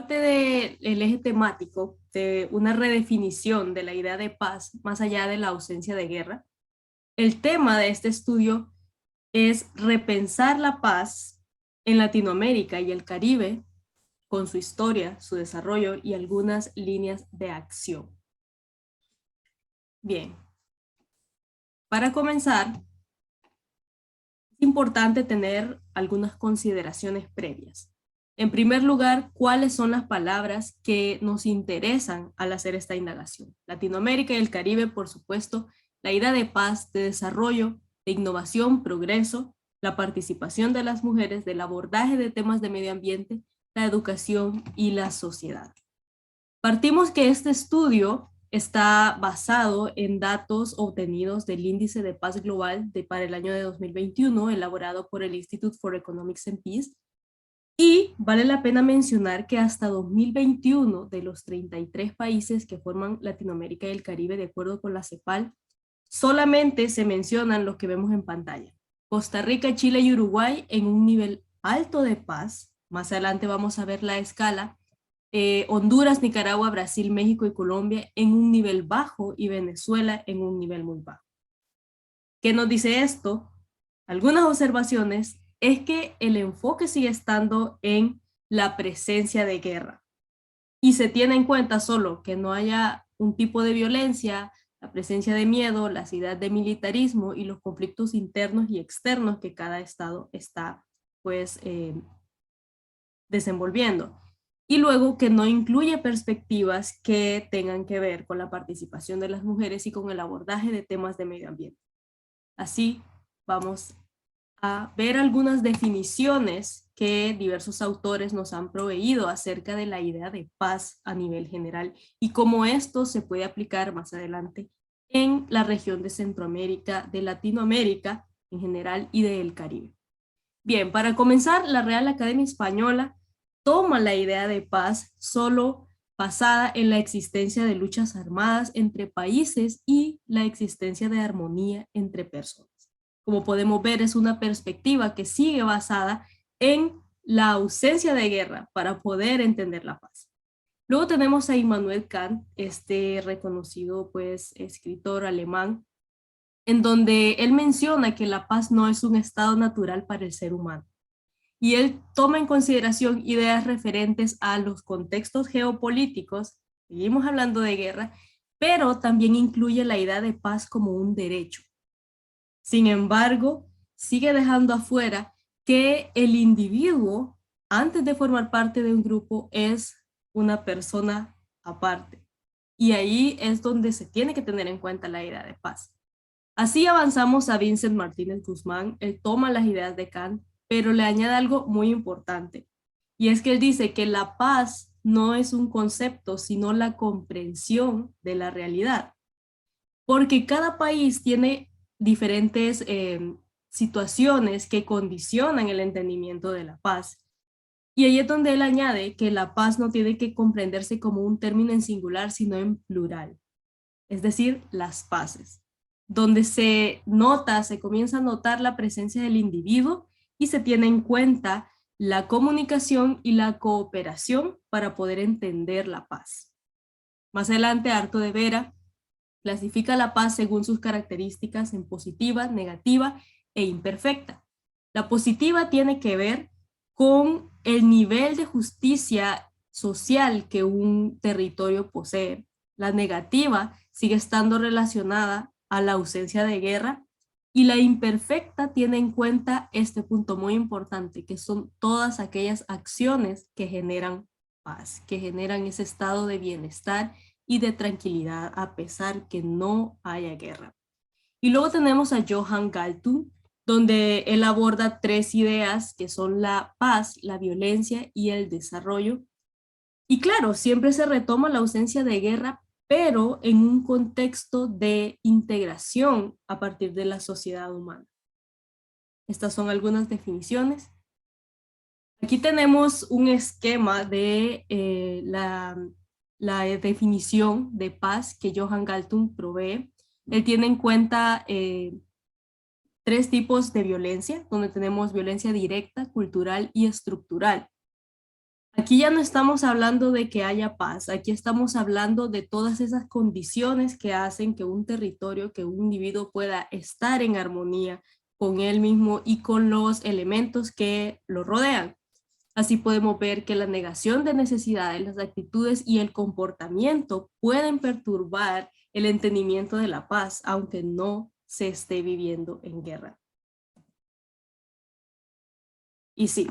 parte del eje temático de una redefinición de la idea de paz más allá de la ausencia de guerra, el tema de este estudio es repensar la paz en Latinoamérica y el Caribe con su historia, su desarrollo y algunas líneas de acción. Bien, para comenzar, es importante tener algunas consideraciones previas. En primer lugar, ¿cuáles son las palabras que nos interesan al hacer esta indagación? Latinoamérica y el Caribe, por supuesto, la idea de paz, de desarrollo, de innovación, progreso, la participación de las mujeres, del abordaje de temas de medio ambiente, la educación y la sociedad. Partimos que este estudio está basado en datos obtenidos del Índice de Paz Global para el año de 2021, elaborado por el Institute for Economics and Peace, y vale la pena mencionar que hasta 2021, de los 33 países que forman Latinoamérica y el Caribe, de acuerdo con la CEPAL, solamente se mencionan los que vemos en pantalla. Costa Rica, Chile y Uruguay en un nivel alto de paz. Más adelante vamos a ver la escala. Honduras, Nicaragua, Brasil, México y Colombia en un nivel bajo y Venezuela en un nivel muy bajo. ¿Qué nos dice esto? Algunas observaciones es que el enfoque sigue estando en la presencia de guerra y se tiene en cuenta solo que no haya un tipo de violencia, la presencia de miedo, la ideas de militarismo y los conflictos internos y externos que cada estado está pues desenvolviendo. Y luego que no incluye perspectivas que tengan que ver con la participación de las mujeres y con el abordaje de temas de medio ambiente. Así vamos a ver algunas definiciones que diversos autores nos han proveído acerca de la idea de paz a nivel general y cómo esto se puede aplicar más adelante en la región de Centroamérica, de Latinoamérica en general y del Caribe. Bien, para comenzar, la Real Academia Española toma la idea de paz solo basada en la existencia de luchas armadas entre países y la existencia de armonía entre personas. Como podemos ver, es una perspectiva que sigue basada en la ausencia de guerra para poder entender la paz. Luego tenemos a Immanuel Kant, este reconocido pues escritor alemán, en donde él menciona que la paz no es un estado natural para el ser humano. Y él toma en consideración ideas referentes a los contextos geopolíticos, seguimos hablando de guerra, pero también incluye la idea de paz como un derecho. Sin embargo, sigue dejando afuera que el individuo, antes de formar parte de un grupo, es una persona aparte. Y ahí es donde se tiene que tener en cuenta la idea de paz. Así avanzamos a Vincent Martínez Guzmán. Él toma las ideas de Kant, pero le añade algo muy importante. Y es que él dice que la paz no es un concepto, sino la comprensión de la realidad. Porque cada país tiene diferentes situaciones que condicionan el entendimiento de la paz. Y ahí es donde él añade que la paz no tiene que comprenderse como un término en singular, sino en plural. Es decir, las paces, donde se comienza a notar la presencia del individuo y se tiene en cuenta la comunicación y la cooperación para poder entender la paz. Más adelante, Arto de Vera clasifica la paz según sus características en positiva, negativa e imperfecta. La positiva tiene que ver con el nivel de justicia social que un territorio posee. La negativa sigue estando relacionada a la ausencia de guerra y la imperfecta tiene en cuenta este punto muy importante, que son todas aquellas acciones que generan paz, que generan ese estado de bienestar y de tranquilidad a pesar que no haya guerra. Y luego tenemos a Johan Galtung, donde él aborda tres ideas que son la paz, la violencia y el desarrollo. Y claro, siempre se retoma la ausencia de guerra, pero en un contexto de integración a partir de la sociedad humana. Estas son algunas definiciones. Aquí tenemos un esquema de la definición de paz que Johan Galtung provee. Él tiene en cuenta tres tipos de violencia, donde tenemos violencia directa, cultural y estructural. Aquí ya no estamos hablando de que haya paz, aquí estamos hablando de todas esas condiciones que hacen que un territorio, que un individuo pueda estar en armonía con él mismo y con los elementos que lo rodean. Así podemos ver que la negación de necesidades, las actitudes y el comportamiento pueden perturbar el entendimiento de la paz, aunque no se esté viviendo en guerra. Y sí,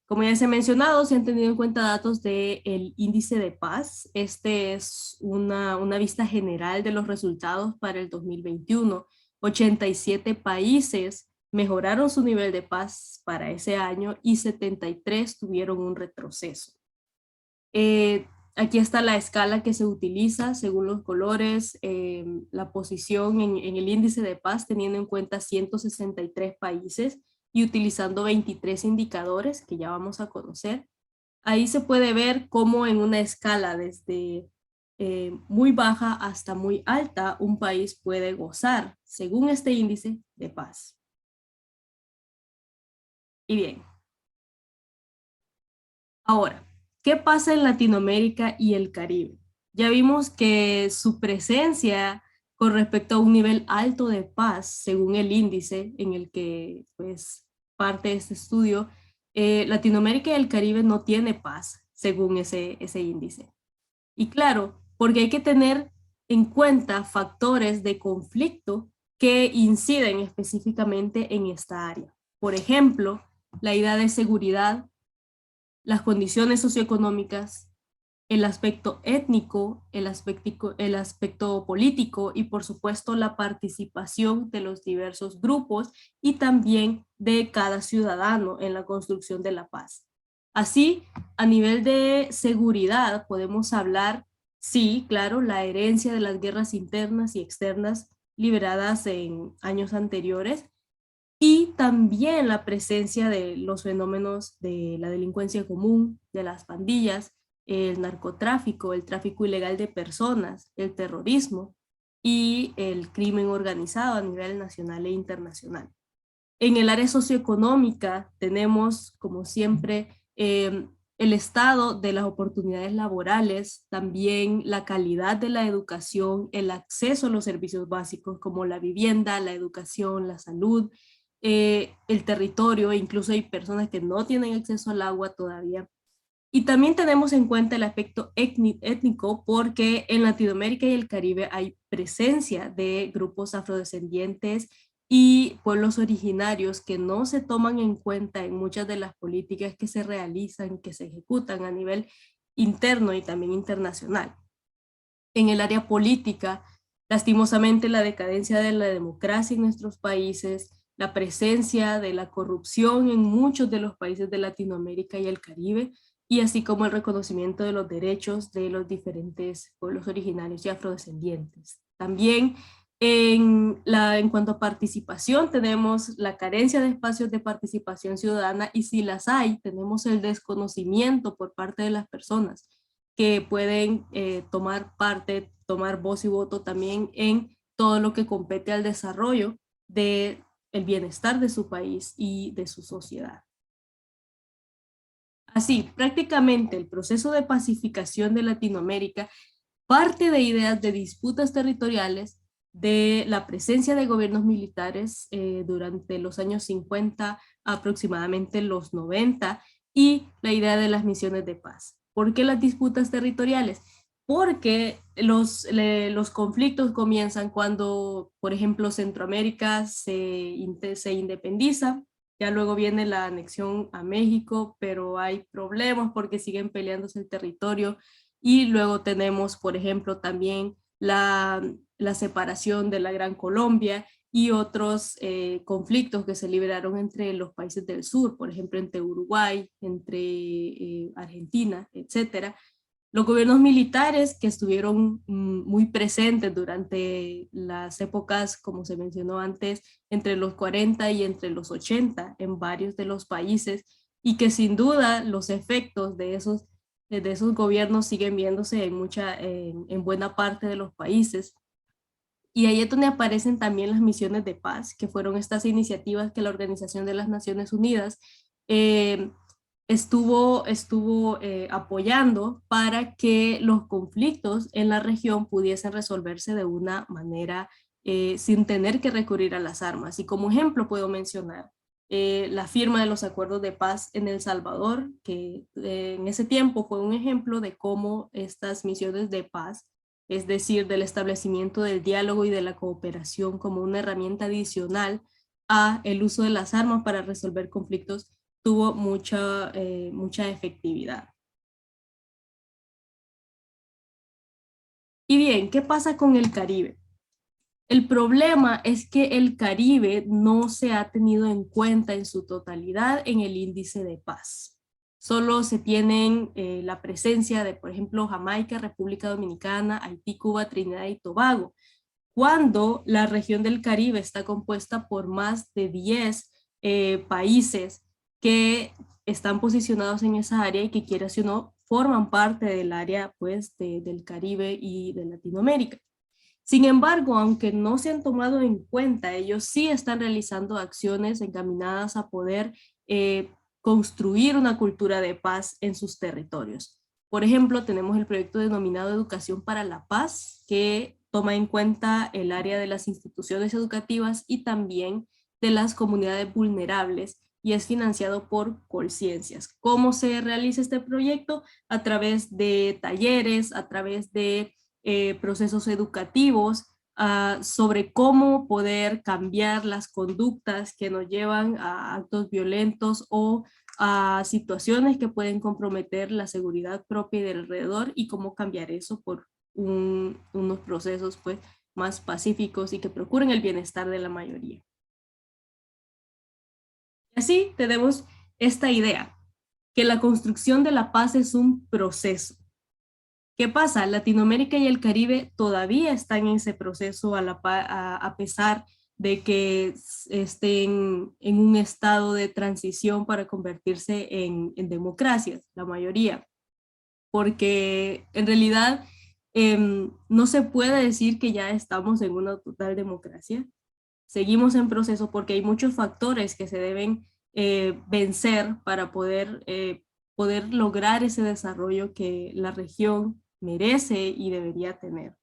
como ya se ha mencionado, se han tenido en cuenta datos del índice de paz. Este es una vista general de los resultados para el 2021. 87 países mejoraron su nivel de paz para ese año y 73 tuvieron un retroceso. Eh, Aquí está la escala que se utiliza según los colores, la posición en el índice de paz, teniendo en cuenta 163 países y utilizando 23 indicadores que ya vamos a conocer. Ahí se puede ver cómo en una escala desde muy baja hasta muy alta, un país puede gozar, según este índice, de paz. Y bien, ahora, ¿qué pasa en Latinoamérica y el Caribe? Ya vimos que su presencia con respecto a un nivel alto de paz, según el índice en el que pues, parte este estudio, Latinoamérica y el Caribe no tiene paz, según ese índice. Y claro, porque hay que tener en cuenta factores de conflicto que inciden específicamente en esta área. Por ejemplo, la idea de seguridad, las condiciones socioeconómicas, el aspecto étnico, el aspecto político y por supuesto la participación de los diversos grupos y también de cada ciudadano en la construcción de la paz. Así, a nivel de seguridad podemos hablar, sí, claro, la herencia de las guerras internas y externas liberadas en años anteriores, y también la presencia de los fenómenos de la delincuencia común, de las pandillas, el narcotráfico, el tráfico ilegal de personas, el terrorismo y el crimen organizado a nivel nacional e internacional. En el área socioeconómica tenemos, como siempre, el estado de las oportunidades laborales, también la calidad de la educación, el acceso a los servicios básicos como la vivienda, la educación, la salud, el territorio, incluso hay personas que no tienen acceso al agua todavía. Y también tenemos en cuenta el aspecto étnico porque en Latinoamérica y el Caribe hay presencia de grupos afrodescendientes y pueblos originarios que no se toman en cuenta en muchas de las políticas que se realizan, que se ejecutan a nivel interno y también internacional. En el área política, lastimosamente la decadencia de la democracia en nuestros países, la presencia de la corrupción en muchos de los países de Latinoamérica y el Caribe, y así como el reconocimiento de los derechos de los diferentes pueblos originarios y afrodescendientes. También en cuanto a participación, tenemos la carencia de espacios de participación ciudadana y si las hay, tenemos el desconocimiento por parte de las personas que pueden tomar parte, tomar voz y voto también en todo lo que compete al desarrollo del bienestar de su país y de su sociedad. Así, prácticamente el proceso de pacificación de Latinoamérica parte de ideas de disputas territoriales, de la presencia de gobiernos militares durante los años 50, aproximadamente los 90, y la idea de las misiones de paz. ¿Por qué las disputas territoriales? Porque los conflictos comienzan cuando, por ejemplo, Centroamérica se independiza, ya luego viene la anexión a México, pero hay problemas porque siguen peleándose el territorio. Y luego tenemos, por ejemplo, también la separación de la Gran Colombia y otros conflictos que se liberaron entre los países del sur, por ejemplo, entre Uruguay, entre Argentina, etcétera. Los gobiernos militares que estuvieron muy presentes durante las épocas, como se mencionó antes, entre los 40 y entre los 80 en varios de los países, y que sin duda los efectos de esos gobiernos siguen viéndose en buena parte de los países. Y ahí es donde aparecen también las misiones de paz, que fueron estas iniciativas que la Organización de las Naciones Unidas eh, estuvo apoyando para que los conflictos en la región pudiesen resolverse de una manera sin tener que recurrir a las armas. Y como ejemplo puedo mencionar la firma de los acuerdos de paz en El Salvador, que en ese tiempo fue un ejemplo de cómo estas misiones de paz, es decir, del establecimiento del diálogo y de la cooperación como una herramienta adicional a el uso de las armas para resolver conflictos, tuvo mucha efectividad. Y bien, ¿qué pasa con el Caribe? El problema es que el Caribe no se ha tenido en cuenta en su totalidad en el índice de paz. Solo se tienen la presencia de, por ejemplo, Jamaica, República Dominicana, Haití, Cuba, Trinidad y Tobago, cuando la región del Caribe está compuesta por más de 10 países que están posicionados en esa área y que quieras o no, forman parte del área pues, del Caribe y de Latinoamérica. Sin embargo, aunque no se han tomado en cuenta, ellos sí están realizando acciones encaminadas a poder construir una cultura de paz en sus territorios. Por ejemplo, tenemos el proyecto denominado Educación para la Paz, que toma en cuenta el área de las instituciones educativas y también de las comunidades vulnerables y es financiado por Colciencias. ¿Cómo se realiza este proyecto? A través de talleres, a través de procesos educativos sobre cómo poder cambiar las conductas que nos llevan a actos violentos o a situaciones que pueden comprometer la seguridad propia y del alrededor y cómo cambiar eso por unos procesos pues, más pacíficos y que procuren el bienestar de la mayoría. Así tenemos esta idea, que la construcción de la paz es un proceso. ¿Qué pasa? Latinoamérica y el Caribe todavía están en ese proceso a pesar de que estén en un estado de transición para convertirse en democracias, la mayoría. Porque en realidad no se puede decir que ya estamos en una total democracia. Seguimos en proceso porque hay muchos factores que se deben vencer para poder lograr ese desarrollo que la región merece y debería tener.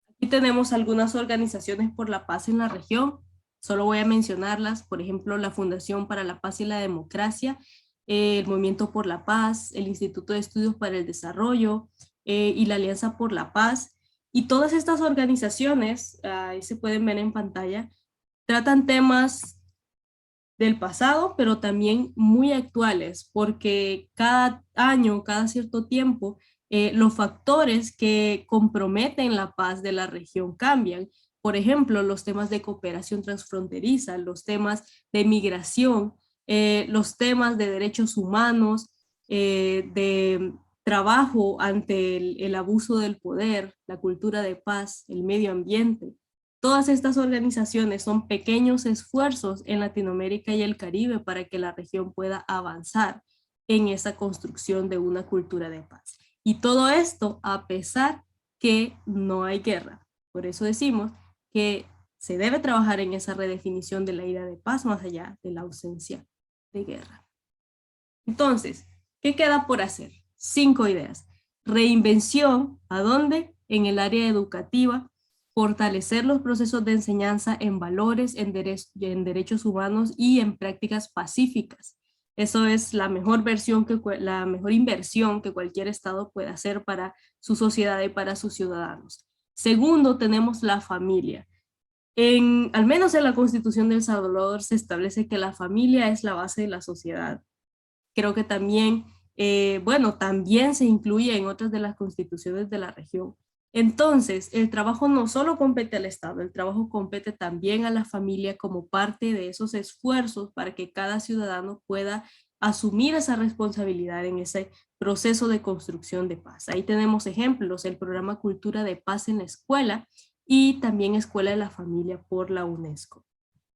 Aquí tenemos algunas organizaciones por la paz en la región, solo voy a mencionarlas, por ejemplo, la Fundación para la Paz y la Democracia, el Movimiento por la Paz, el Instituto de Estudios para el Desarrollo y la Alianza por la Paz. Y todas estas organizaciones, ahí se pueden ver en pantalla, tratan temas del pasado, pero también muy actuales, porque cada año, cada cierto tiempo, los factores que comprometen la paz de la región cambian. Por ejemplo, los temas de cooperación transfronteriza, los temas de migración, los temas de derechos humanos, de trabajo ante el abuso del poder, la cultura de paz, el medio ambiente. Todas estas organizaciones son pequeños esfuerzos en Latinoamérica y el Caribe para que la región pueda avanzar en esa construcción de una cultura de paz. Y todo esto a pesar que no hay guerra. Por eso decimos que se debe trabajar en esa redefinición de la idea de paz más allá de la ausencia de guerra. Entonces, ¿qué queda por hacer? 5 ideas. Reinvención, ¿a dónde? En el área educativa, fortalecer los procesos de enseñanza en valores, en derechos humanos y en prácticas pacíficas. Eso es la mejor inversión que cualquier Estado puede hacer para su sociedad y para sus ciudadanos. Segundo, tenemos la familia. Al menos en la Constitución de El Salvador se establece que la familia es la base de la sociedad. Creo que también, también se incluye en otras de las constituciones de la región. Entonces, el trabajo no solo compete al Estado, el trabajo compete también a la familia como parte de esos esfuerzos para que cada ciudadano pueda asumir esa responsabilidad en ese proceso de construcción de paz. Ahí tenemos ejemplos, el programa Cultura de Paz en la Escuela y también Escuela de la Familia por la UNESCO.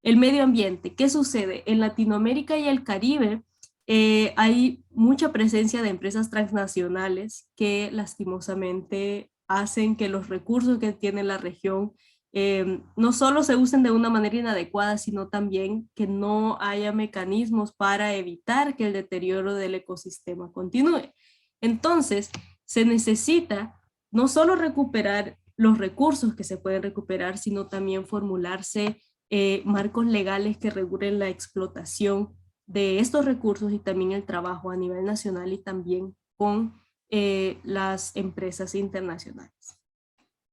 El medio ambiente, ¿qué sucede? En Latinoamérica y el Caribe, hay mucha presencia de empresas transnacionales que lastimosamente hacen que los recursos que tiene la región no solo se usen de una manera inadecuada, sino también que no haya mecanismos para evitar que el deterioro del ecosistema continúe. Entonces, se necesita no solo recuperar los recursos que se pueden recuperar, sino también formularse marcos legales que regulen la explotación de estos recursos y también el trabajo a nivel nacional y también con las empresas internacionales.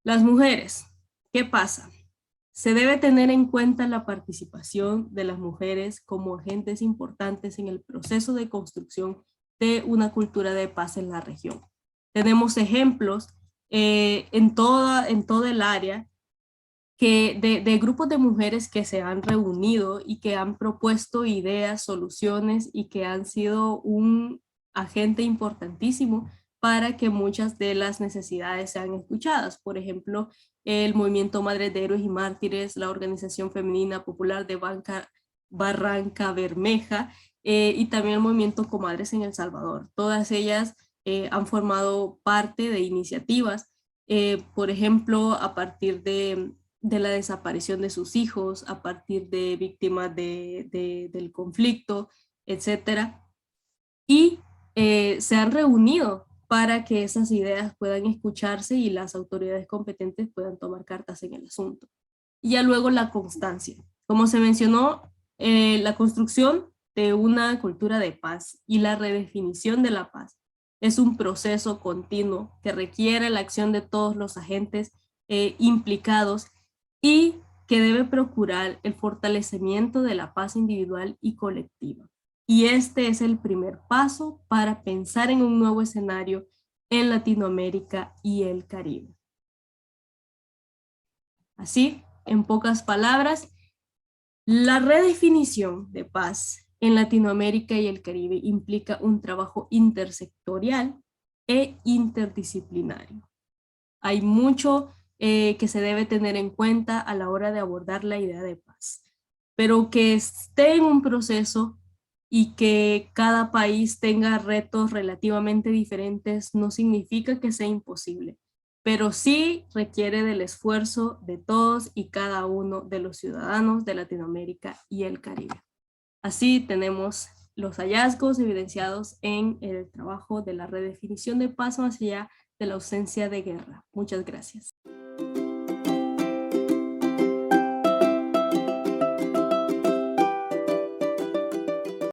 Las mujeres, ¿qué pasa? Se debe tener en cuenta la participación de las mujeres como agentes importantes en el proceso de construcción de una cultura de paz en la región. Tenemos ejemplos en todo el área de grupos de mujeres que se han reunido y que han propuesto ideas, soluciones y que han sido un agente importantísimo para que muchas de las necesidades sean escuchadas. Por ejemplo, el movimiento Madres de Héroes y Mártires, la Organización Femenina Popular de Barranca Bermeja y también el movimiento Comadres en El Salvador. Todas ellas han formado parte de iniciativas, por ejemplo, a partir de la desaparición de sus hijos, a partir de víctimas del conflicto, etcétera. Y se han reunido para que esas ideas puedan escucharse y las autoridades competentes puedan tomar cartas en el asunto. Y ya luego la constancia. Como se mencionó, la construcción de una cultura de paz y la redefinición de la paz es un proceso continuo que requiere la acción de todos los agentes implicados y que debe procurar el fortalecimiento de la paz individual y colectiva. Y este es el primer paso para pensar en un nuevo escenario en Latinoamérica y el Caribe. Así, en pocas palabras, la redefinición de paz en Latinoamérica y el Caribe implica un trabajo intersectorial e interdisciplinario. Hay mucho que se debe tener en cuenta a la hora de abordar la idea de paz, pero que esté en un proceso y que cada país tenga retos relativamente diferentes no significa que sea imposible, pero sí requiere del esfuerzo de todos y cada uno de los ciudadanos de Latinoamérica y el Caribe. Así tenemos los hallazgos evidenciados en el trabajo de la redefinición de paz más allá de la ausencia de guerra. Muchas gracias.